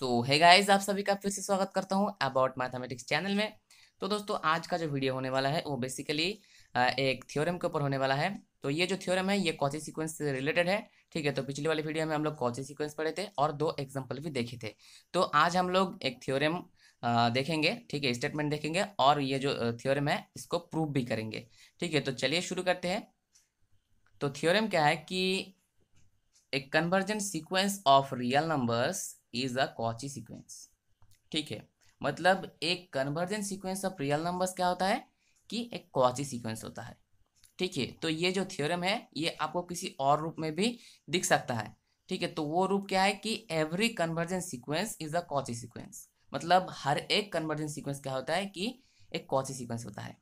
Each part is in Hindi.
तो हे गाइस, आप सभी का फिर से स्वागत करता हूँ अबाउट मैथमेटिक्स चैनल में। तो दोस्तों, आज का जो वीडियो होने वाला है वो बेसिकली एक थ्योरम के ऊपर होने वाला है। तो ये जो थ्योरम है ये कॉची सीक्वेंस से रिलेटेड है। ठीक है, तो पिछली वाली वीडियो में हम लोग कॉची सीक्वेंस पढ़े थे और दो एग्जांपल भी देखे थे। तो आज हम लोग एक थ्योरम देखेंगे। ठीक है, स्टेटमेंट देखेंगे और ये जो थ्योरम है इसको प्रूव भी करेंगे। ठीक है, तो चलिए शुरू करते हैं। तो थ्योरम क्या है कि a convergent sequence of real numbers is a Cauchy sequence. ठीक है, मतलब एक convergent sequence of real numbers क्या होता है कि एक कॉची सीक्वेंस होता है। ठीक है, तो ये जो थ्योरम है ये आपको किसी और रूप में भी दिख सकता है। ठीक है, तो वो रूप क्या है कि every convergent sequence is a Cauchy sequence. मतलब हर एक कन्वर्जेंट सीक्वेंस क्या होता है कि एक कॉची सीक्वेंस होता है।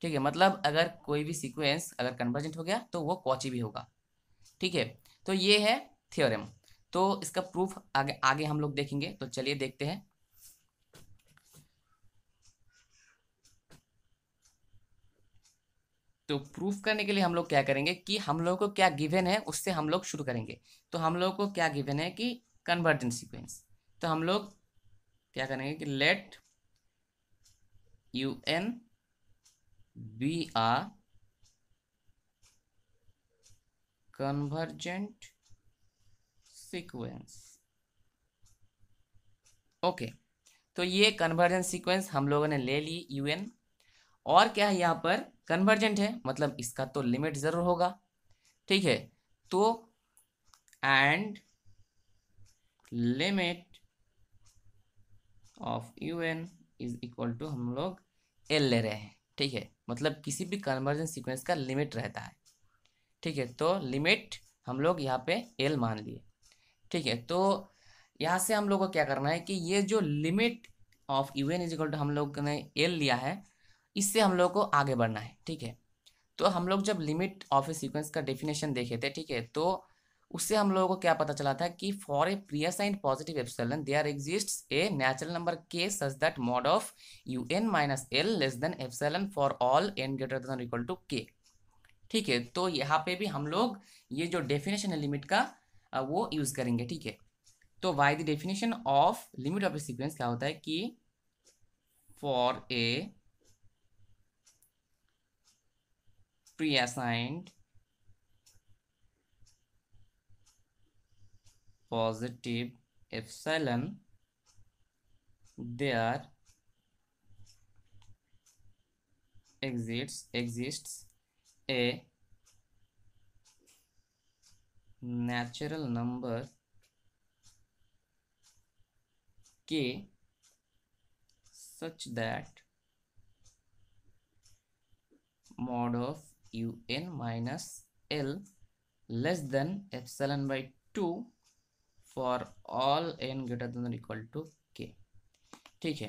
ठीक है, मतलब अगर कोई भी सीक्वेंस अगर कन्वर्जेंट हो गया तो वो कॉची भी होगा। ठीक है, तो ये है थ्योरम। तो इसका प्रूफ आगे आगे हम लोग देखेंगे, तो चलिए देखते हैं। तो प्रूफ करने के लिए हम लोग क्या करेंगे कि हम लोग को क्या गिवन है उससे हम लोग शुरू करेंगे। तो हम लोग को क्या गिवन है कि कन्वर्जेंट सीक्वेंस। तो हम लोग क्या करेंगे कि let U N be a convergent sequence. Okay, तो ये कन्वर्जेंट सीक्वेंस हम लोगों ने ले ली यू एन। और क्या है यहाँ पर कन्वर्जेंट है मतलब इसका तो लिमिट जरूर होगा। ठीक है, तो and limit of U N is equal to हम लोग एल ले रहे हैं। ठीक है, मतलब किसी भी कन्वर्जेंस सीक्वेंस का लिमिट रहता है। ठीक है, तो लिमिट हम लोग यहाँ पे एल मान लिए। ठीक है, तो यहाँ से हम लोग को क्या करना है कि ये जो limit of U N is equal to हम लोग ने एल लिया है, इससे हम लोग को आगे बढ़ना है। ठीक है, तो हम लोग जब लिमिट ऑफ ए सीक्वेंस का डेफिनेशन देखे थे, ठीक है, तो उससे हम लोगों को क्या पता चला था कि for a preassigned positive epsilon there exists a natural number K such that mod of U N minus L less than epsilon for all N greater than equal to K. ठीक है, तो यहाँ पे भी हम लोग ये जो डेफिनेशन है लिमिट का वो यूज करेंगे। ठीक है, तो by the definition of limit of a sequence क्या होता है कि for a preassigned positive epsilon there exists a natural number k such that mod of un minus l less than epsilon by 2 for all n greater than or equal to k। ठीक है,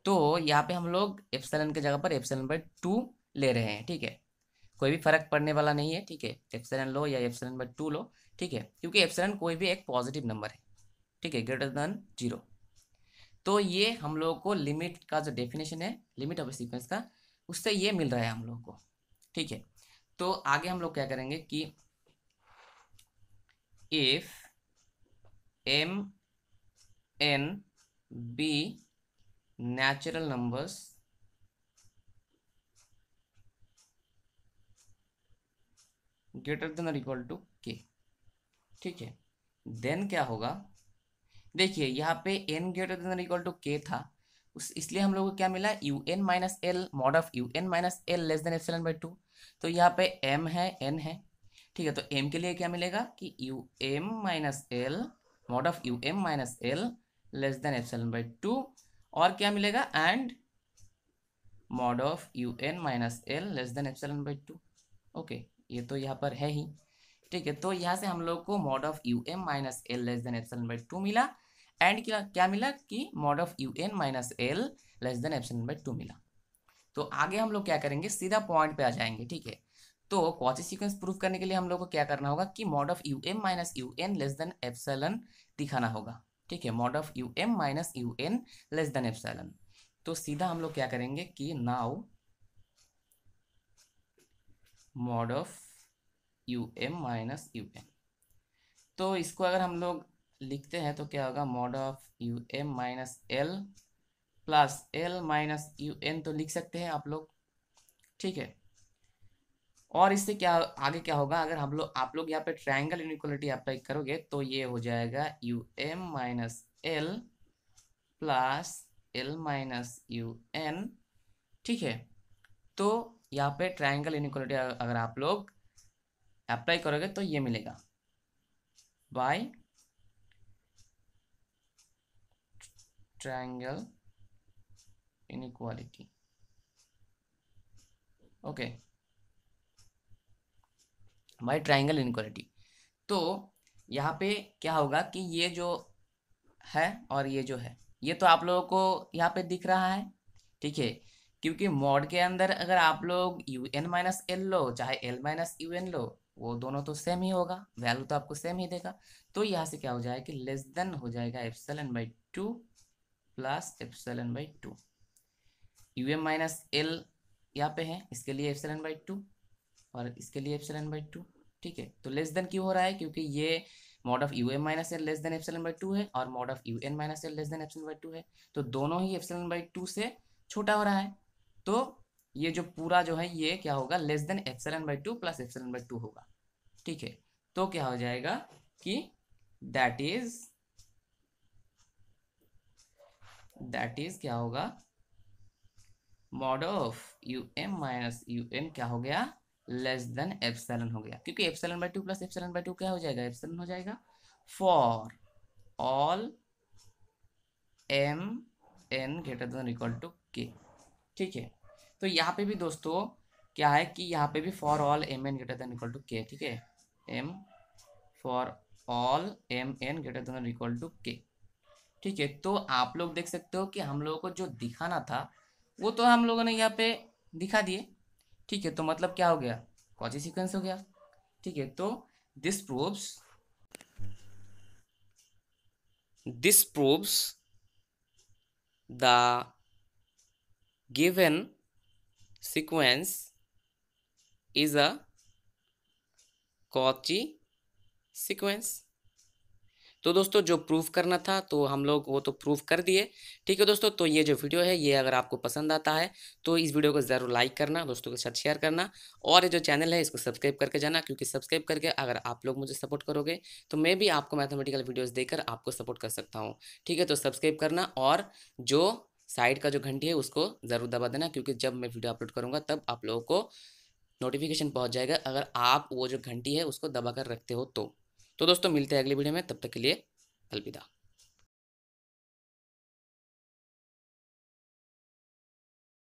तो यहाँ पे हम लोग एप्सिलॉन की जगह पर एप्सिलॉन बाई 2 ले रहे हैं। ठीक है, कोई भी फर्क पड़ने वाला नहीं है। ठीक है, एप्सिलॉन लो या एप्सिलॉन बाई 2 लो। ठीक है, क्योंकि एप्सिलॉन कोई भी एक पॉजिटिव नंबर है। ठीक है, ग्रेटर देन 0। तो ये हम लोग को लिमिट का जो डेफिनेशन है लिमिट ऑफ सीक्वेंस का, उससे ये मिल रहा है हम लोग को। ठीक है, तो आगे हम लोग क्या करेंगे कि if M N be natural numbers greater than और इक्वल टू के। ठीक है, देन क्या होगा, देखिए यहाँ पे n greater than equal to K था, उस इसलिए हम लोग को क्या मिला U N minus L mod of U N minus L less than epsilon by 2। तो यहाँ पे m है n है। ठीक है, तो m के लिए क्या मिलेगा कि U M minus L mod of U M minus L less than epsilon by 2। और क्या मिलेगा and mod of U N minus L less than epsilon by 2। Okay, ये तो यहाँ पर है ही। ठीक है, तो यहाँ से हम लोग को mod of U M minus L less than epsilon by 2 मिला। एंड क्या क्या मिला कि mod of U N minus L less than epsilon by 2 मिला। तो आगे हम लोग क्या करेंगे, सीधा पॉइंट पे आ जाएंगे। ठीक है, तो कॉची सीक्वेंस प्रूफ करने के लिए हम लोग को क्या करना होगा कि mod of U M minus U N less than epsilon दिखाना होगा। ठीक है, mod of U M minus U N less than epsilon. तो सीधा हम लोग क्या करेंगे कि now mod of U M minus U N. तो इसको अगर हम लोग लिखते हैं तो क्या होगा, mod of U M minus L plus L minus U N तो लिख सकते हैं आप लोग, ठीक है। और इससे क्या आगे क्या होगा, अगर हम लोग आप लोग यहाँ पे ट्रायंगल इनइक्वालिटी अप्लाई करोगे तो ये हो जाएगा U M minus L plus L minus U N, ठीक है। तो यहाँ पे ट्रायंगल इनइक्वालिटी अगर आप लोग अप्लाई करोगे तो ये मिलेगा by triangle inequality, okay, by triangle inequality. तो यहाँ पे क्या होगा कि ये जो है और ये जो है, ये तो आप लोगों को यहाँ पे दिख रहा है, ठीक है। क्योंकि मॉड के अंदर अगर आप लोग यू एन माइनस एल लो चाहे एल माइनस यू एन लो, वो दोनों तो सेम ही होगा, वैल्यू तो आपको सेम ही देगा। तो यहाँ से क्या हो जाएगा कि लेस देन हो जाएगा epsilon by two plus epsilon by two. U M minus L यहाँ पे है, इसके लिए एप्सिलॉन बाई टू और इसके लिए एप्सिलॉन बाई टू, ठीक है। तो लेस देन क्यों हो रहा है, क्योंकि ये mod of U M minus L less than epsilon by two है और mod of U N minus L less than epsilon by two है, तो दोनों ही एप्सिलॉन बाई टू से छोटा हो रहा है। तो ये जो पूरा जो है ये क्या होगा, less than epsilon by two plus epsilon by to होगा, ठीक है। तो क्या हो जाएगा कि दैट इज क्या होगा, mod of U M minus U N क्या हो गया, लेस देन एप्सिलॉन हो गया, क्योंकि epsilon by two plus epsilon by two क्या हो जाएगा, एप्सिलॉन हो जाएगा for all M N greater than equal to K, ठीक है। तो यहाँ पे भी दोस्तों क्या है कि यहाँ पे भी for all M N greater than equal to K, ठीक है, M for all M N greater than equal to K, ठीक है। तो आप लोग देख सकते हो कि हम लोगों को जो दिखाना था वो तो हम लोगों ने यहाँ पे दिखा दिए, ठीक है। तो मतलब क्या हो गया, कॉची सीक्वेंस हो गया, ठीक है। तो this proves the given sequence is a Cauchy sequence. तो दोस्तों जो प्रूफ करना था तो हम लोग वो तो प्रूफ कर दिए, ठीक है दोस्तों। तो ये जो वीडियो है ये अगर आपको पसंद आता है तो इस वीडियो को ज़रूर लाइक करना, दोस्तों के साथ शेयर करना, और ये जो चैनल है इसको सब्सक्राइब करके जाना, क्योंकि सब्सक्राइब करके अगर आप लोग मुझे सपोर्ट करोगे तो मैं भी आपको मैथमेटिकल वीडियोज़ देकर आपको सपोर्ट कर सकता हूँ, ठीक है। तो सब्सक्राइब करना और जो साइड का जो घंटी है उसको ज़रूर दबा देना, क्योंकि जब मैं वीडियो अपलोड करूँगा तब आप लोगों को नोटिफिकेशन पहुँच जाएगा, अगर आप वो जो घंटी है उसको दबा कर रखते हो तो दोस्तों मिलते हैं अगली वीडियो में, तब तक के लिए अलविदा।